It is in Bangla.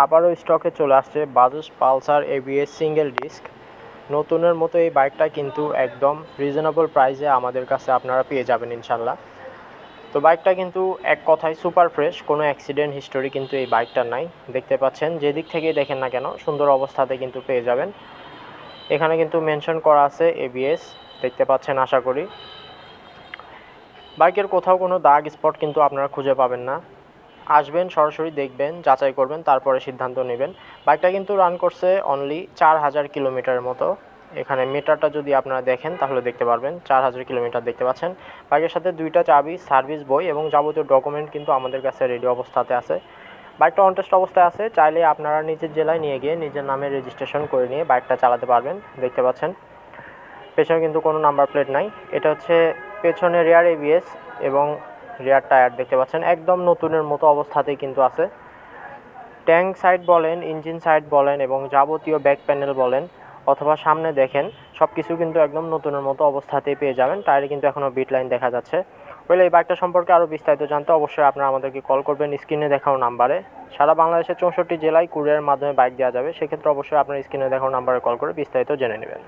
আবারও স্টকে চলে আসছে Bajaj Pulsar ABS single disc. নতুনের মতো এই বাইকটা কিন্তু একদম রিজনেবল প্রাইসে আমাদের কাছে আপনারা পেয়ে যাবেন ইনশাল্লাহ। তো বাইকটা কিন্তু এক কথায় সুপার ফ্রেশ, কোনো অ্যাক্সিডেন্ট হিস্টোরি কিন্তু এই বাইকটার নাই। দেখতে পাচ্ছেন, যেদিক থেকেই দেখেন না কেন সুন্দর অবস্থাতে কিন্তু পেয়ে যাবেন। এখানে কিন্তু মেনশন করা আছে এবিএস, দেখতে পাচ্ছেন আশা করি। বাইকের কোথাও কোনো দাগ স্পট কিন্তু আপনারা খুঁজে পাবেন না। আসবেন, সরাসরি দেখবেন, যাচাই করবেন, তারপরে সিদ্ধান্ত নেবেন। বাইকটা কিন্তু রান করছে অনলি 4000 কিলোমিটারের মতো। এখানে মিটারটা যদি আপনারা দেখেন তাহলে দেখতে পারবেন 4000 কিলোমিটার দেখতে পাচ্ছেন। বাইকের সাথে 2টা চাবি, সার্ভিস বই এবং যাবতীয় ডকুমেন্ট কিন্তু আমাদের কাছে রেডি অবস্থাতে আছে। বাইকটা অনটেস্ট অবস্থায় আছে, চাইলে আপনারা নিজের জেলায় নিয়ে গিয়ে নিজের নামে রেজিস্ট্রেশন করে নিয়ে বাইকটা চালাতে পারবেন। দেখতে পাচ্ছেন পেছনে কিন্তু কোনো নাম্বার প্লেট নাই। এটা হচ্ছে পেছনে রিয়ার এবিএস এবং রিয়ার টায়ার দেখতে পাচ্ছেন একদম নতুনের মতো অবস্থাতেই কিন্তু আছে। ট্যাঙ্ক সাইড বলেন, ইঞ্জিন সাইড বলেন এবং যাবতীয় ব্যাক প্যানেল বলেন অথবা সামনে দেখেন, সব কিছু কিন্তু একদম নতুনের মতো অবস্থাতেই পেয়ে যাবেন। টায়ারে কিন্তু এখনও বিট লাইন দেখা যাচ্ছে। বলে এই বাইকটা সম্পর্কে আরও বিস্তারিত জানতে অবশ্যই আপনারা আমাদেরকে কল করবেন স্ক্রিনে দেখানো নাম্বারে। সারা বাংলাদেশের 64 জেলায় কুরিয়ারের মাধ্যমে বাইক দেওয়া যাবে। সেক্ষেত্রে অবশ্যই আপনার স্ক্রিনে দেখানো নাম্বারে কল করে বিস্তারিত জেনে নেবেন।